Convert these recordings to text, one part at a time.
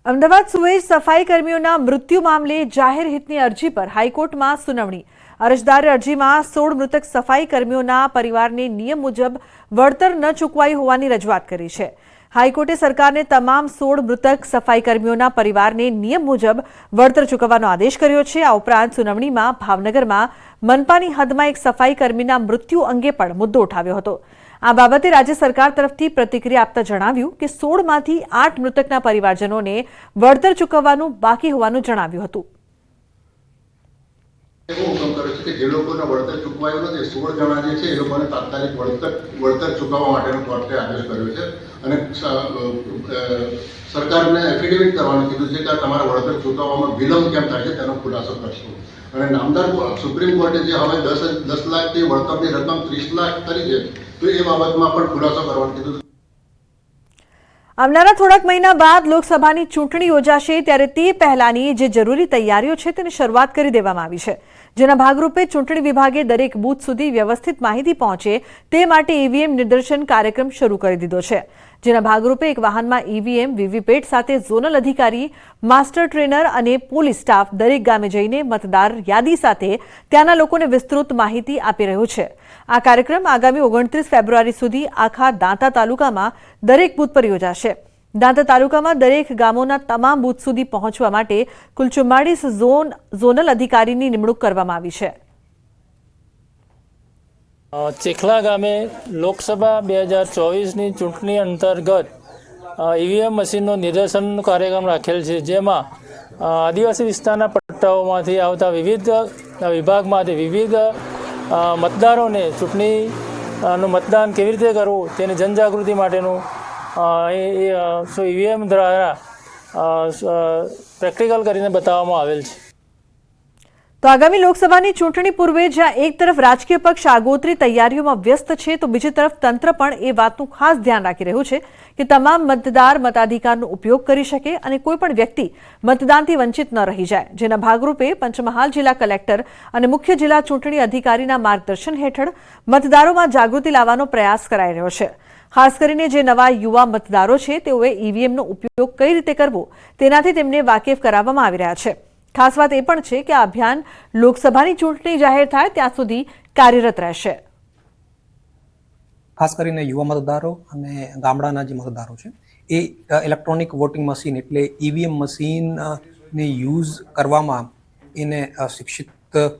Ahmedabad sewage સફાઈ કર્મીઓના મૃત્યુ મામલે જાહેર હિતની અરજી પર હાઈકોર્ટમાં સુનાવણી। અરજદારે અરજીમાં 16 મૃતક સફાઈ કર્મીઓના પરિવારને નિયમ મુજબ વળતર ન ચૂકવાયું હોવાની રજૂઆત કરી છે। હાઈકોર્ટે સરકારને તમામ 16 મૃતક સફાઈ કર્મીઓના પરિવારને નિયમ મુજબ વળતર ચૂકવવાનો આદેશ કર્યો છે। આ ઉપરાંત સુનાવણીમાં ભાવનગરમાં મનપાની હદમાં એક સફાઈ કર્મીના મૃત્યુ અંગે પણ મુદ્દો ઉઠાવ્યો હતો। આ બાબતે રાજ્ય સરકાર તરફથી પ્રતિક્રિયા આપતા જણાવ્યું કે 16માંથી 8 મૃતકના પરિવારજનોને વળતર ચૂકવવાનું બાકી હોવાનું જણાવ્યું હતું। હુકમ કર્યો છે કે જે લોકોને વળતર ચૂકવાયું નથી 16 જણા જે છે એ લોકોને તાત્કાલિક વળતર ચૂકવવા માટેનો કોર્ટે આદેશ કર્યો છે અને સરકારને એફિડેવિટ કરવાનું કીધું છે કે તમારા વળતર ચૂકવવામાં વિલંબ કેમ થાય છે તેનો ખુલાસો કરશો। અને નામદાર સુપ્રીમ કોર્ટે જે હવે 10 લાખથી વળતરની રકમ 30 લાખ કરી છે તો એ બાબતમાં પણ ખુલાસો કરવાનું કીધું। આવનારા થોડાક મહિના બાદ લોકસભાની ચૂંટણી યોજાશે ત્યારે તે પહેલાની જે જરૂરી તૈયારીઓ છે તેની શરૂઆત કરી દેવામાં આવી છે, જેના ભાગરૂપે ચૂંટણી વિભાગે દરેક બૂથ સુધી વ્યવસ્થિત માહિતી પહોંચે તે માટે ઈવીએમ નિદર્શન કાર્યક્રમ શરૂ કરી દીધો છે। જેના ભાગરૂપે એક વાહનમાં ઈવીએમ વીવીપેટ સાથે ઝોનલ અધિકારી, માસ્ટર ટ્રેનર અને પોલીસ સ્ટાફ દરેક ગામે જઈને મતદાર યાદી સાથે ત્યાંના લોકોને વિસ્તૃત માહિતી આપી રહ્યું છે। આ કાર્યક્રમ આગામી 29 ફેબ્રુઆરી સુધી આખા દાંતા તાલુકામાં દરેક બૂથ પર યોજાશે। દાંતા તાલુકામાં દરેક ગામોના તમામ બૂથ સુધી પહોંચવા માટે કુલ 44 ઝોનલ અધિકારીની નિમણૂક કરવામાં આવી છે। ચેખલા ગામે લોકસભા 2024ની ચૂંટણી અંતર્ગત ઈવીએમ મશીનનો નિદર્શન કાર્યક્રમ રાખેલ છે, જેમાં આદિવાસી વિસ્તારના પટ્ટાઓમાંથી આવતા વિવિધ વિભાગમાંથી વિવિધ મતદારોને ચૂંટણીનું મતદાન કેવી રીતે કરવું તેની જનજાગૃતિ માટેનું ઈવીએમ દ્વારા પ્રેક્ટિકલ કરીને બતાવવામાં આવેલ છે। તો આગામી લોકસભાની ચૂંટણી પૂર્વે જ્યાં એક તરફ રાજકીય પક્ષ આગોતરી તૈયારીઓમાં વ્યસ્ત છે તો બીજી તરફ તંત્ર પણ એ વાતનું ખાસ ધ્યાન રાખી રહ્યું છે કે તમામ મતદાર મતાધિકારનો ઉપયોગ કરી શકે અને કોઈ પણ વ્યક્તિ મતદાનથી વંચિત ન રહી જાય। જેના ભાગરૂપે પંચમહાલ જિલ્લા કલેક્ટર અને મુખ્ય જિલ્લા ચૂંટણી અધિકારીના માર્ગદર્શન હેઠળ મતદારોમાં જાગૃતિ લાવવાનો પ્રયાસ કરાઈ રહ્યો છે। ખાસ કરીને જે નવા યુવા મતદારો છે તેઓએ ઈવીએમનો ઉપયોગ કઈ રીતે કરવો તેનાથી તેમને વાકેફ કરાવવામાં આવી રહ્યા છે। ખાસ વાત એ પણ છે કે આ અભિયાન લોકસભાની ચૂંટણી જાહેર થાય ત્યાં સુધી કાર્યરત રહેશે। ખાસ કરીને યુવા મતદારો અને ગામડાના જે મતદારો છે એ ઇલેક્ટ્રોનિક વોટિંગ મશીન એટલે ઈવીએમ મશીનને યુઝ કરવામાં એને શિક્ષિત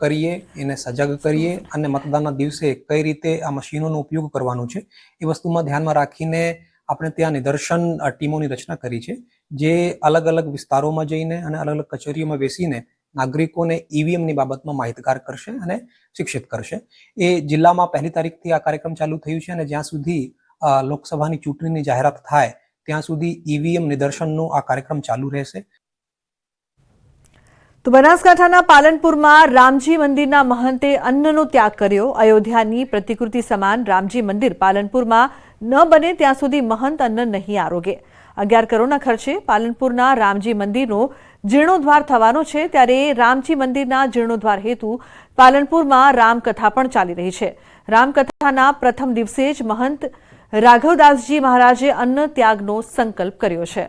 કરીએ, એને સજગ કરીએ અને મતદાનના દિવસે કઈ રીતે આ મશીનોનો ઉપયોગ કરવાનો છે એ વસ્તુમાં ધ્યાનમાં રાખીને આપણે ત્યાં નિદર્શન ટીમોની રચના કરી છે, જે અલગ અલગ વિસ્તારોમાં જઈને અને અલગ અલગ કચેરીઓમાં બેસીને નાગરિકોને ઈવીએમની બાબતમાં માહિતગાર કરશે અને શિક્ષિત કરશે। એ જિલ્લામાં 1લી તારીખથી આ કાર્યક્રમ ચાલુ થયું છે અને જ્યાં સુધી લોકસભાની ચૂંટણીની જાહેરાત થાય ત્યાં સુધી ઈવીએમ નિદર્શનનો આ કાર્યક્રમ ચાલુ રહેશે। તો બનાસકાંઠાના પાલનપુરમાં રામજી મંદિરના મહંતે અન્નનો ત્યાગ કર્યો। અયોધ્યાની પ્રતિકૃતિ સમાન રામજી મંદિર પાલનપુરમાં ન બને ત્યાં સુધી મહંત અન્ન નહીં આરોગે। 11 કરોડના ખર્ચે પાલનપુરના રામજી મંદિરનો જીર્ણોદ્ધાર થવાનો છે, ત્યારે રામજી મંદિરના જીર્ણોદ્ધાર હેતુ પાલનપુરમાં રામકથા પણ ચાલી રહી છે। રામકથાના પ્રથમ દિવસે જ મહંત રાઘવદાસજી મહારાજે અન્ન ત્યાગનો સંકલ્પ કર્યો છે।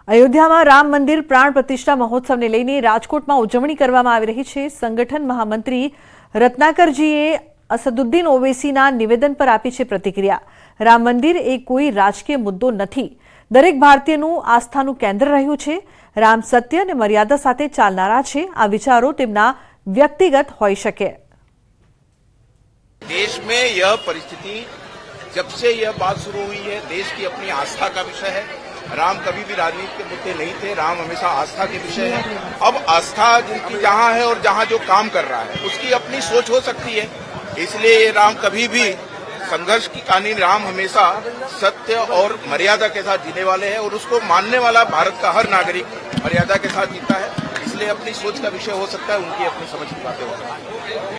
અયોધ્યામાં રામ મંદિર પ્રાણ પ્રતિષ્ઠા મહોત્સવને લઈને રાજકોટમાં ઉજવણી કરવામાં આવી રહી છે। સંગઠન મહામંત્રી રત્નાકરજીએ અસદુદ્દીન ઓવૈસીના નિવેદન પર આપી છે પ્રતિક્રિયા। રામ મંદિર એ કોઈ રાજકીય મુદ્દો નથી, દરેક ભારતીયનું આસ્થાનું કેન્દ્ર રહ્યું છે। રામ સત્ય અને મર્યાદા સાથે ચાલનારા છે, આ વિચારો તેમના વ્યક્તિગત હોઈ શકે। देश में यह परिस्थिति जब से यह बात शुरू हुई है, देश की अपनी आस्था का विषय है। राम कभी भी राजनीति के मुद्दे नहीं थे, राम हमेशा आस्था के विषय है। अब आस्था जिनकी जहाँ है और जहाँ जो काम कर रहा है उसकी अपनी सोच हो सकती है, इसलिए राम कभी भी संघर्ष की कहानी, राम हमेशा सत्य और मर्यादा के साथ जीने वाले हैं और उसको मानने वाला भारत का हर नागरिक मर्यादा के साथ जीता है, इसलिए अपनी सोच का विषय हो सकता है, उनकी अपनी समझ की बातें हो सकती है।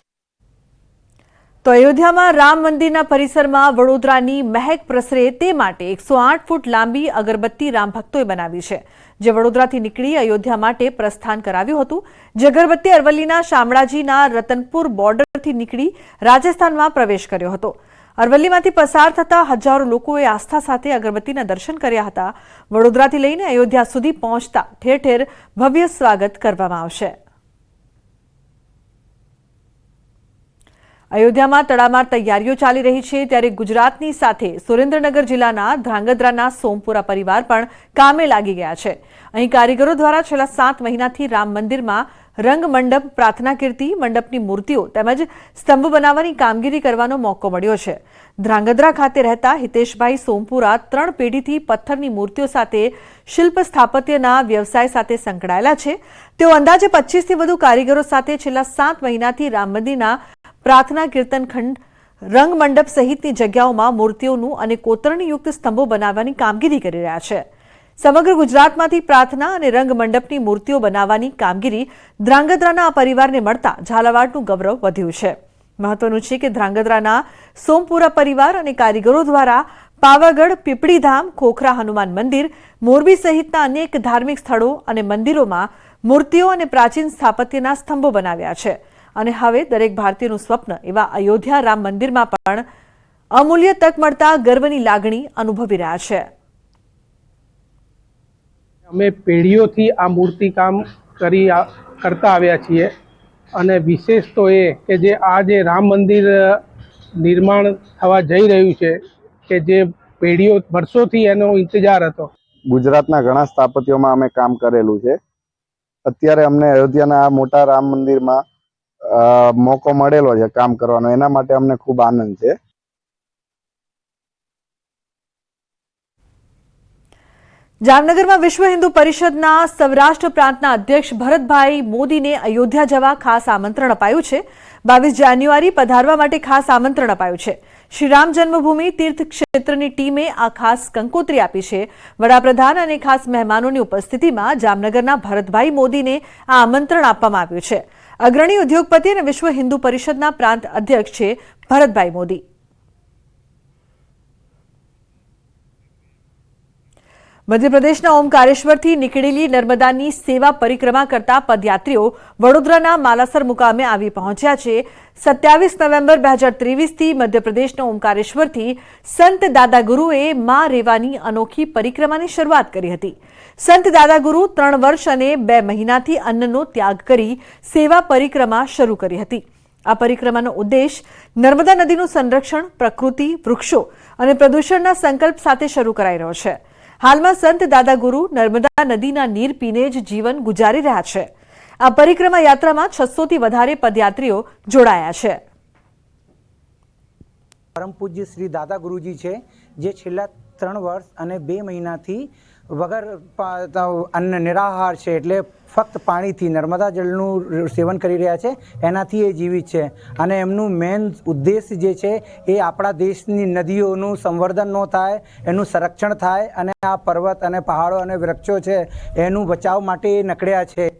તો અયોધ્યામાં રામ મંદિરના પરિસરમાં વડોદરાની મહેક પ્રસરે તે માટે 108 ફૂટ લાંબી અગરબત્તી રામ ભક્તોએ બનાવી છે, જે વડોદરાથી નીકળી અયોધ્યા માટે પ્રસ્થાન કરાવ્યું હતું। જે અગરબત્તી અરવલ્લીના શામળાજીના રતનપુર બોર્ડર પરથી નીકળી રાજસ્થાનમાં પ્રવેશ કર્યો હતો. અરવલ્લીમાંથી પસાર થતા હજારો લોકોએ આસ્થા સાથે અગરબત્તીના દર્શન કર્યા હતા. વડોદરાથી લઈને અયોધ્યા સુધી પહોંચતા ઠેર ઠેર ભવ્ય સ્વાગત કરવામાં આવશે. અયોધ્યામાં તડામાર તૈયારીઓ ચાલી રહી છે, ત્યારે ગુજરાતની સાથે સુરેન્દ્રનગર જિલ્લાના ધ્રાંગધ્રાના સોમપુરા પરિવાર પણ કામે લાગી ગયા છે. અહીં કારીગરો દ્વારા છેલ્લા 7 મહિનાથી રામ મંદિરમાં રંગ મંડપ, પ્રાર્થના કીર્તિ મંડપની મૂર્તિઓ તેમજ સ્તંભ બનાવવાની કામગીરી કરવાનો મોકો મળ્યો છે. ધ્રાંગધ્રા ખાતે રહેતા હિતેશભાઈ સોમપુરા 3 પેઢીથી પથ્થરની મૂર્તિઓ સાથે શિલ્પ સ્થાપત્યના વ્યવસાય સાથે સંકળાયેલા છે. તેઓ અંદાજે 25થી વધુ કારીગરો સાથે છેલ્લા 7 મહિનાથી રામ મંદિરના પ્રાર્થના કીર્તન ખંડ, રંગ મંડપ સહિતની જગ્યાઓમાં મૂર્તિઓનું અને કોતરણીયુક્ત સ્તંભો બનાવવાની કામગીરી કરી રહ્યા છે. સમગ્ર ગુજરાતમાંથી પ્રાર્થના અને રંગ મંડપની મૂર્તિઓ બનાવવાની કામગીરી ધ્રાંગધ્રાના આ પરિવારને મળતા ઝાલાવાડનું ગૌરવ વધ્યું છે. મહત્વનું છે કે ધ્રાંગધ્રાના સોમપુરા પરિવાર અને કારીગરો દ્વારા પાવાગઢ, પીપળીધામ, ખોખરા હનુમાન મંદિર, મોરબી સહિતના અનેક ધાર્મિક સ્થળો અને મંદિરોમાં મૂર્તિઓ અને પ્રાચીન સ્થાપત્યના સ્તંભો બનાવ્યા છે. અને હવે દરેક ભારતીયનું સ્વપ્ન એવા અયોધ્યા રામ મંદિરમાં પણ અમૂલ્ય તક મળતા ગર્વની લાગણી અનુભવી રહ્યા છે. અમે પેઢીઓથી આ મૂર્તિકામ કરતા આવ્યા છીએ અને વિશેષ તો એ કે જે આ જે રામ મંદિર નિર્માણ થવા જઈ રહ્યું છે કે જે પેઢીઓ વર્ષોથી એનો ઇંતજાર હતો. ગુજરાતના ઘણા સ્થાપત્યોમાં અમે કામ કરેલું છે. અત્યારે અમને અયોધ્યાના આ મોટા રામ મંદિરમાં મોકો મળેલો છે કામ કરવાનો, એના માટે અમને ખૂબ આનંદ છે. જામનગરમાં વિશ્વ હિન્દુ પરિષદના સૌરાષ્ટ્ર પ્રાંતના અધ્યક્ષ ભરતભાઈ મોદીને અયોધ્યા જવા ખાસ આમંત્રણ અપાયું છે. 22 જાન્યુઆરી પધારવા માટે ખાસ આમંત્રણ અપાયું છે. શ્રીરામ જન્મભૂમિ તીર્થ ક્ષેત્રની ટીમે આ ખાસ કંકોત્રી આપી છે. વડાપ્રધાન અને ખાસ મહેમાનોની ઉપસ્થિતિમાં જામનગરના ભરતભાઈ મોદીને આ આમંત્રણ આપવામાં આવ્યું છે. અગ્રણી ઉદ્યોગપતિ અને વિશ્વ હિન્દુ પરિષદના પ્રાંત અધ્યક્ષ છે ભરતભાઈ મોદી. મધ્યપ્રદેશના ઓમકારેશ્વરથી નીકળેલી નર્મદાની સેવા પરિક્રમા કરતા પદયાત્રીઓ વડોદરાના માલાસર મુકામે આવી પહોંચ્યા છે. 27 નવેમ્બર 2023થી મધ્યપ્રદેશના ઓમકારેશ્વરથી સંત દાદાગુરુએ મા રેવાની અનોખી પરિક્રમાની શરૂઆત કરી હતી. સંત દાદાગુરુ 3 વર્ષ અને 2 મહિનાથી અન્નનો ત્યાગ કરી સેવા પરિક્રમા શરૂ કરી હતી. આ પરિક્રમાનો ઉદ્દેશ નર્મદા નદીનું સંરક્ષણ, પ્રકૃતિ, વૃક્ષો અને પ્રદૂષણના સંકલ્પ સાથે શરૂ કરાઈ રહ્યો છે. હાલમાં સંત દાદાગુરુ નર્મદા નદીના નીર પીને જ જીવન ગુજારી રહ્યા છે. આ પરિક્રમા યાત્રામાં 600થી વધારે પદયાત્રીઓ જોડાયા છે. પરમ પૂજ્ય શ્રી દાદા ગુરુજી છે, જે છેલ્લા 3 વર્ષ અને 2 મહિનાથી વગર અન્ન નિરાહાર છે, એટલે ફક્ત પાણીથી નર્મદા જળનું સેવન કરી રહ્યા છે. એનાથી એ જીવિત છે અને એમનું મેઇન ઉદ્દેશ જે છે એ આપણા દેશની નદીઓનું સંવર્ધન ન થાય, એનું સંરક્ષણ થાય અને આ પર્વત અને પહાડો અને વૃક્ષો છે એનું બચાવ માટે નકળ્યા છે.